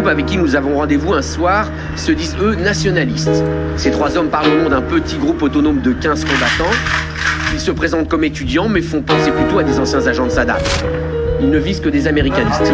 groupes avec qui nous avons rendez-vous un soir se disent eux nationalistes. Ces 3 hommes parlent au nom d'un petit groupe autonome de 15 combattants. Ils se présentent comme étudiants mais font penser plutôt à des anciens agents de Saddam. Ils ne visent que des américanistes.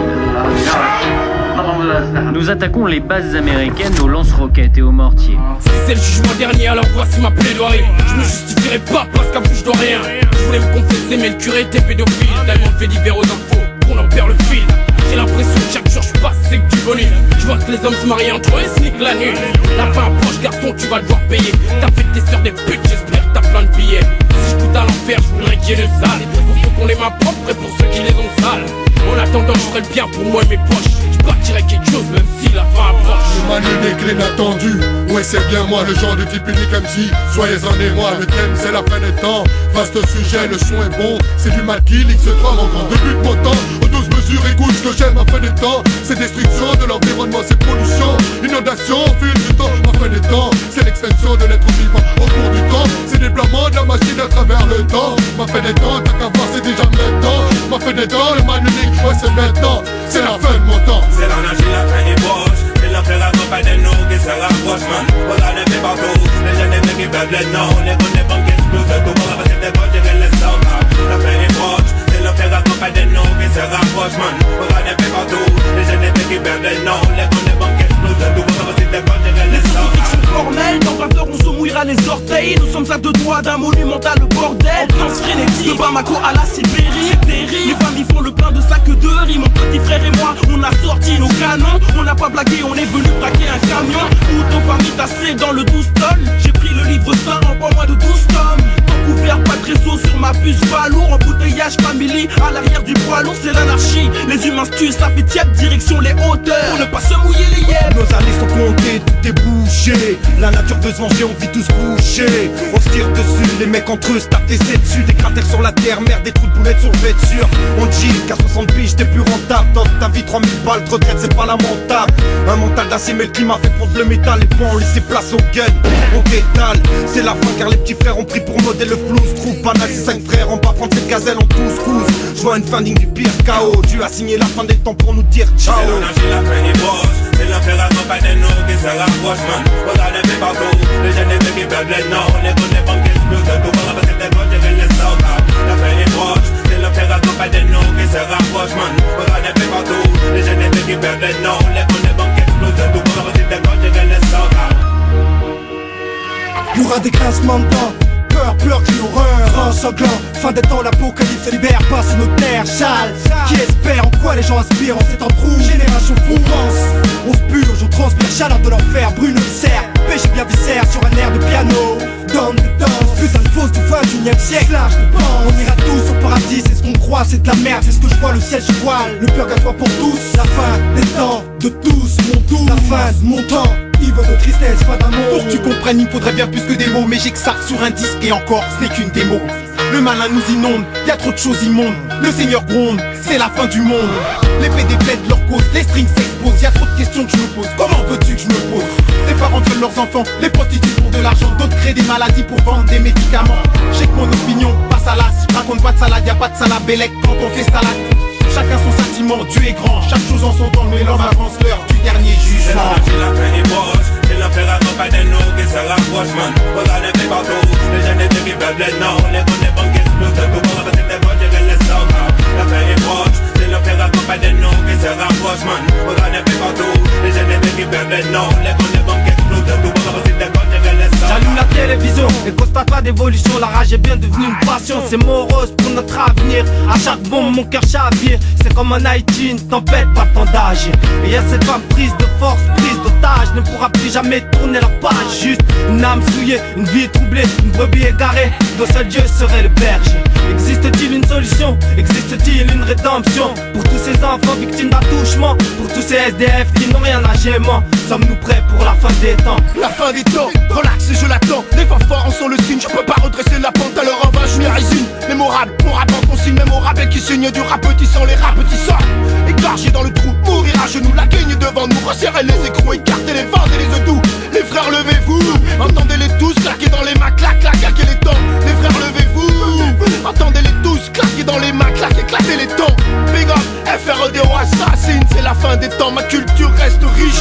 Nous attaquons les bases américaines aux lance-roquettes et aux mortiers. Si c'est le jugement dernier, alors voici ma plaidoirie. Je me justifierai pas parce qu'à vous je dois rien. Je voulais me confesser mais le curé était pédophile. Tellement de faits divers aux infos qu'on en perd le fil. J'ai l'impression que chaque jour je passe c'est que du bonus. Je vois que les hommes se marient entre eux et se niquent la nuit. La fin approche garçon, tu vas devoir payer. T'as fait tes sœurs des putes, j'espère que t'as plein de billets. Si je goûte à l'enfer, je voudrais qu'il y ait le sale. Pour ceux qui ont les mains propres et pour ceux qui les ont sales. En attendant, je ferai le bien pour moi et mes poches. Je bâtirai quelque chose même si la fin approche. Je manie des clés inattendues. Ouais, c'est bien moi, le genre de type unique MC. Soyez-en et moi, le thème c'est la fin des temps. Vaste sujet, le son est bon. C'est du mal qui X3 mon grand début de mon temps. Aux 12 mesures, écoute ce que j'aime à fin des temps. C'est destruction de l'environnement, c'est pollution. Inondation au fil du temps, à fin des temps. C'est l'extinction de l'être vivant au cours du temps. C'est déploiement de la machine à travers le temps. Ma fin des temps, t'as qu'à voir, c'est déjà maintenant. Ma fin des temps, le mal unique, ouais, c'est maintenant. C'est la fin de mon temps. C'est l'anarchie, la fin des poches. C'est l'enfer accompagné de nous qui se rapproche, man. Regarde les faits partout. Les jeunes des mecs qui perdent les noms. Les gros des banques qui explosent. Tout le monde va passer des poches, gérer les sorts. La fin des poches. C'est l'enfer accompagné de nous qui se rapproche, man. Regarde les faits partout. Les jeunes des mecs qui perdent les noms. Les gros des banques qui explosent. Tout le monde va passer des poches, gérer les sorts. Formel, dans 20 heures on se mouillera les orteils. Nous sommes à 2 doigts d'un monumental bordel. Ambiance frénétique, de Bamako à la Sibérie. Les familles font le plein de sacs de riz. Mon petit frère et moi, on a sorti nos canons. On n'a pas blagué, on est venu braquer un camion. Où ton famille tassée dans le 12 tonnes. J'ai pris le livre saint en pas moins de 12 tomes. Couvert, pas de réseau sur ma puce, pas lourd. Embouteillage family, à l'arrière du poids lourd, c'est l'anarchie. Les humains stuent, ça fait tiède, direction les hauteurs. Pour ne pas se mouiller les yeux. Nos années sont comptées, tout est bouché. La nature veut se venger, on vit tous couchés. On se tire dessus, les mecs entre eux se tapent des dessus. Des cratères sur la terre, merde, des trous de boulettes sur le vêture. On dit qu'à 60 piges t'es plus rentable. Dans ta vie 3000 balles, de retraite c'est pas lamentable. Un mental d'acier mais le climat fait fondre le métal. Les points ont laissé place au gun, on détale. C'est la fin car les petits frères ont pris pour modèle le flou. Se trouve banal, ces 5 frères, on va prendre cette gazelle en couscous. Je vois une funding du pire chaos. Dieu a signé la fin des temps pour nous dire ciao. C'est l'anarchie, la fin des poches. C'est l'enfer accompagné de nous qui se rapproche, man. Regarde les faits partout. Les jeunes des mecs qui perdent les noms. Les gros des banques qui explosent. Tout le monde va passer des poches, gérer les sorts. La fin des poches. C'est l'enfer accompagné de nous qui se rapproche, man. Regarde les faits partout. Les jeunes des mecs qui perdent les noms. Les gros des banques qui explosent. Tout le monde va passer des poches, gérer les sorts. Y'aura des grincements de dents. Peur d'une horreur, grand sanglant. Fin des temps, l'apocalypse se libère, pas sous nos terres sales. Qui espère en quoi les gens aspirent en ces temps trous. Génération fou, on pense, on se purge, on transpire chaleur de l'enfer. Brûle le cerf, péché bien viscère sur un air de piano. Down de danse, putain de fausse du 21e siècle. Lâche de pan, on ira tous au paradis, c'est ce qu'on croit, c'est de la merde, c'est ce que je vois, le ciel je voile. Le purgatoire pour tous, la fin des temps de tous, mon doux. La fin de mon temps. Il veut de tristesse, pas d'amour. Pour que tu comprennes, il me faudrait bien plus que des mots. Mais j'ai que ça sur un disque et encore, ce n'est qu'une démo. Le malin nous inonde, y a trop de choses immondes. Le Seigneur gronde, c'est la fin du monde. Les PD plaident leur cause, les strings s'exposent. Y a trop de questions que je me pose, comment veux-tu que je me pose? Les parents veulent leurs enfants, les prostituées pour de l'argent. D'autres créent des maladies pour vendre des médicaments. J'ai que mon opinion, passe à l'as. Je raconte pas de salade, y a pas de salade bellec quand on fait salade. Chacun son sentiment, Dieu est grand. Chaque chose en son temps, mais l'homme avance l'heure du dernier C'est jugement. l'anarchie, la fin des poches. C'est l'enfer accompagné de nous qui se rapproche, man. Regarde les faits partout. Les jeunes des mecs qui perdent les noms. Les gros des banques qui explosent. Tout le monde va passer des poches, gérer les sorts. La fin des poches. C'est l'enfer accompagné de nous qui se rapproche, man. Regarde les faits partout. Les jeunes des mecs qui perdent les noms. Les gros des banques qui explosent. Tout le monde va passer des poches, gérer les sorts. J'allume la télévision et constate pas d'évolution. La rage est bien devenue une passion. C'est morose pour notre avenir. À chaque bombe mon cœur chavire. C'est comme un Haïti, une tempête, pas tant d'agir. Et y'a cette femme prise de force, prise d'otage. Ne pourra plus jamais tourner la page. Juste une âme souillée, une vie troublée, une brebis égarée dont seul Dieu serait le berger. Existe-t-il une solution? Existe-t-il une rédemption? Pour tous ces enfants victimes d'attouchement, pour tous ces SDF qui n'ont rien à gênement. Sommes-nous prêts pour la fin des temps? La fin des temps, relax et je l'attends. Les fanfares en sont le signe, je peux pas redresser la pente. Alors en vain je les résine. Mémorable, mon rap en consigne, mémorable qui signe du rap petit sang, les rap petits sang. Égorgé dans le trou, mourir à genoux, la gagne devant nous. Resserrer les écrous, écarter les ventes et les œufs doux. Les frères levez-vous, entendez-les tous claquer dans les mains, clac, clac, claquer les temps. Les frères levez-vous, entendez-les tous claquer dans les mains, clac, éclater les temps. Big up, FREDO assassine, c'est la fin des temps, ma culture reste riche.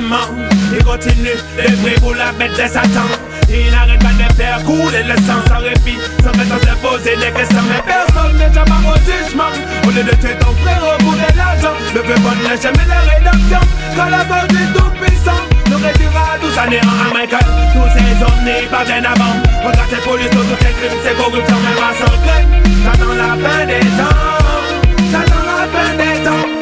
gouvernement. Il continue de prier pour la mettre des attentes. Il n'arrête pas de faire couler le sang sans répit, sans mettre se poser des questions. Mais personne n'est jamais au jugement. Au lieu de tuer ton frère au bout de l'argent, le peuple n'est jamais la rédemption. Quand la mort est tout puissant, nous réduira tous à néant à Michael. Tous ces hommes n'y parviennent avant. Regarde ces policiers, tous ces crimes, ces corruptions, même à 100 graines. J'attends la fin des temps. J'attends la fin des temps.